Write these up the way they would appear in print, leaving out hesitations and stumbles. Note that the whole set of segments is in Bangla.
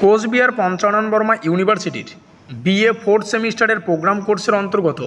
কোচবিহার পঞ্চানন বর্মা ইউনিভার্সিটির বিএ ফোর্থ সেমিস্টারের প্রোগ্রাম কোর্সের অন্তর্গত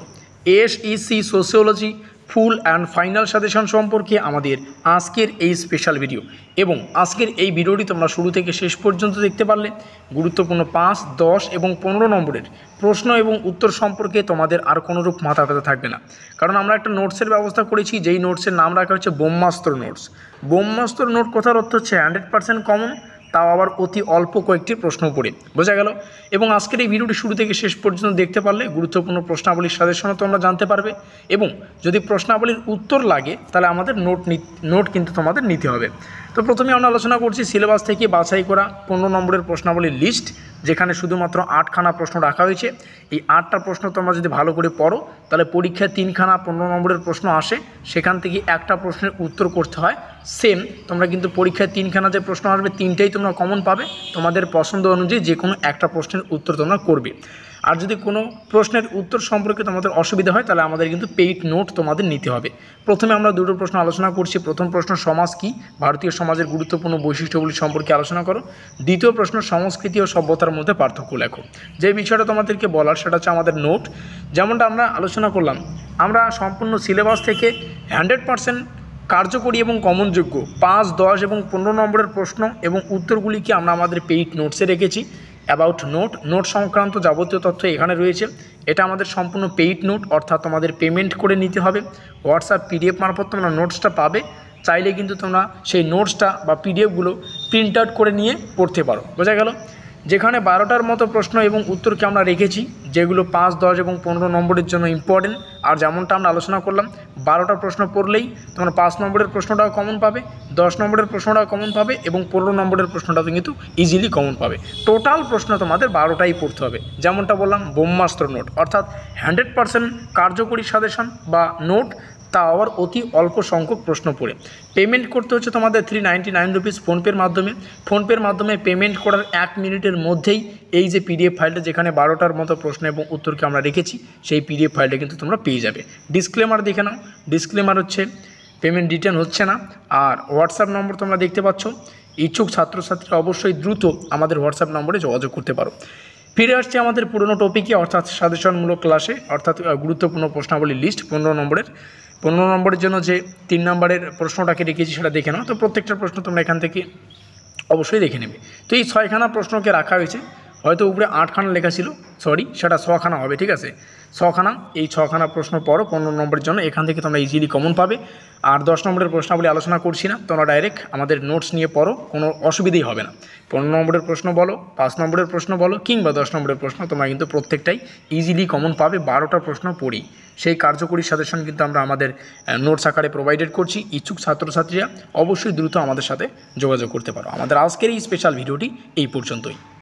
SEC sociology full and final suggestion সম্পর্কে আমাদের আজকের এই স্পেশাল ভিডিও। এবং আজকের এই ভিডিওটি তোমরা শুরু থেকে শেষ পর্যন্ত দেখতে পারলে গুরুত্বপূর্ণ 5, 10 এবং 15 নম্বরের প্রশ্ন এবং উত্তর সম্পর্কে তোমাদের আর কোনোরূপ মাথা ব্যথা থাকবে না। কারণ আমরা একটা নোটসের ব্যবস্থা করেছি, যেই নোটসের নাম রাখা হচ্ছে ব্রহ্মাস্ত্র নোটস। ব্রহ্মাস্ত্র নোট কথার অর্থ হচ্ছে 100% কমন, তাও আবার অতি অল্প কয়েকটি প্রশ্ন পড়ে, বোঝা গেল। এবং আজকের এই ভিডিওটি শুরু থেকে শেষ পর্যন্ত দেখতে পারলে গুরুত্বপূর্ণ প্রশ্নাবলীর সাজেশনও তোমরা জানতে পারবে। এবং যদি প্রশ্নাবলীর উত্তর লাগে তাহলে আমাদের নোট কিন্তু তোমাদের নিতে হবে। তো প্রথমে আমরা আলোচনা করছি সিলেবাস থেকে বাছাই করা 15 নম্বরের প্রশ্নাবলীর লিস্ট, যেখানে শুধুমাত্র 8খানা প্রশ্ন রাখা হয়েছে। এই 8টা প্রশ্ন তোমরা যদি ভালো করে পড়ো তাহলে পরীক্ষায় 3খানা 15 নম্বরের প্রশ্ন আসে, সেখান থেকে একটা প্রশ্নের উত্তর করতে হয়। সেম তোমরা কিন্তু পরীক্ষায় 3খানা যে প্রশ্ন আসবে 3টাই তোমরা কমন পাবে, তোমাদের পছন্দ অনুযায়ী যে কোনো একটা প্রশ্নের উত্তর তোমরা করবে। আর যদি কোনো প্রশ্নের উত্তর সম্পর্কে তোমাদের অসুবিধা হয় তাহলে আমাদের কিন্তু পেইড নোট তোমাদের নিতে হবে। প্রথমে আমরা দুটো প্রশ্ন আলোচনা করছি। প্রথম প্রশ্ন, সমাজ কি? ভারতীয় সমাজের গুরুত্বপূর্ণ বৈশিষ্ট্যগুলি সম্পর্কে আলোচনা করো। দ্বিতীয় প্রশ্ন, সংস্কৃতি ও সভ্যতার মধ্যে পার্থক্য লেখো। যে বিষয়টা তোমাদেরকে বলার সেটা হচ্ছে আমাদের নোট। যেমনটা আমরা আলোচনা করলাম, আমরা সম্পূর্ণ সিলেবাস থেকে 100% কার্যকরী এবং কমনযোগ্য 5, 10 এবং 15 নম্বরের প্রশ্ন এবং উত্তরগুলিকে আমরা আমাদের পেইড নোটসে রেখেছি। অ্যাবাউট নোট সংক্রান্ত যাবতীয় তথ্য এখানে রয়েছে। এটা আমাদের সম্পূর্ণ পেইড নোট, অর্থাৎ তোমাদের পেমেন্ট করে নিতে হবে। হোয়াটসঅ্যাপ পিডিএফ মারফত তোমরা নোটসটা পাবে। চাইলে কিন্তু তোমরা সেই নোটসটা বা পিডিএফগুলো প্রিন্ট আউট করে নিয়ে পড়তে পারো, বোঝা গেল। যেখানে 12টার মতো প্রশ্ন এবং উত্তরকে আমরা রেখেছি, যেগুলো 5, 10 এবং 15 নম্বরের জন্য ইম্পর্টেন্ট। আর যেমনটা আমরা আলোচনা করলাম, 12টা প্রশ্ন পড়লেই তোমরা 5 নম্বরের প্রশ্নটাও কমন পাবে, 10 নম্বরের প্রশ্নটাও কমন পাবে এবং 15 নম্বরের প্রশ্নটাও কিন্তু ইজিলি কমন পাবে। টোটাল প্রশ্ন তোমাদের 12টাই পড়তে হবে। যেমনটা বললাম, ব্রহ্মাস্ত্র নোট, অর্থাৎ 100% কার্যকরী সাজেশন বা নোট, তা আবার অতি অল্প সংখ্যক প্রশ্ন পড়ে। পেমেন্ট করতে হচ্ছে তোমাদের 399 রুপিস ফোনপের মাধ্যমে। ফোনপের মাধ্যমে পেমেন্ট করার 1 মিনিটের মধ্যেই এই যে পিডিএফ ফাইলটা, যেখানে 12টার মতো প্রশ্ন এবং উত্তরকে আমরা রেখেছি, সেই পিডিএফ ফাইলটা কিন্তু তোমরা পেয়ে যাবে। ডিসক্লেমার দেখে নাও। ডিসক্লেমার হচ্ছে পেমেন্ট রিটার্ন হচ্ছে না। আর হোয়াটসঅ্যাপ নম্বর তোমরা দেখতে পাচ্ছ। ইচ্ছুক ছাত্রছাত্রীরা অবশ্যই দ্রুত আমাদের হোয়াটসঅ্যাপ নম্বরে যোগাযোগ করতে পারো। ফিরে আসছে আমাদের পুরনো টপিকে, অর্থাৎ সাজেশনমূলক ক্লাসে, অর্থাৎ গুরুত্বপূর্ণ প্রশ্নাবলীর লিস্ট 15 নম্বরের। 15 নম্বরের জন্য যে 3 নম্বরের প্রশ্নটাকে রেখেছি সেটা দেখে নাও। তো প্রত্যেকটা প্রশ্ন তোমরা এখান থেকে অবশ্যই দেখে নেবে। তো এই 6খানা প্রশ্নকে রাখা হয়েছে, হয়তো উপরে 8খানা লেখা ছিল, সরি সেটা 6খানা হবে, ঠিক আছে, 6খানা। এই 6খানা প্রশ্ন পড়ো 15 নম্বরের জন্য, এখান থেকে তোমরা ইজিলি কমন পাবে। আর 10 নম্বরের প্রশ্নাবলী আলোচনা করছি না, তোমরা ডাইরেক্ট আমাদের নোটস নিয়ে পড়ো, কোনো অসুবিধাই হবে না। 15 নম্বরের প্রশ্ন বলো, 5 নম্বরের প্রশ্ন বলো কিংবা 10 নম্বরের প্রশ্ন, তোমরা কিন্তু প্রত্যেকটাই ইজিলি কমন পাবে। 12টা প্রশ্ন পড়ি, সেই কার্যকরী সাজেশন কিন্তু আমরা আমাদের নোটস আকারে প্রোভাইডেড করছি। ইচ্ছুক ছাত্রছাত্রীরা অবশ্যই দ্রুত আমাদের সাথে যোগাযোগ করতে পারো। আমাদের আজকের এই স্পেশাল ভিডিওটি এই পর্যন্তই।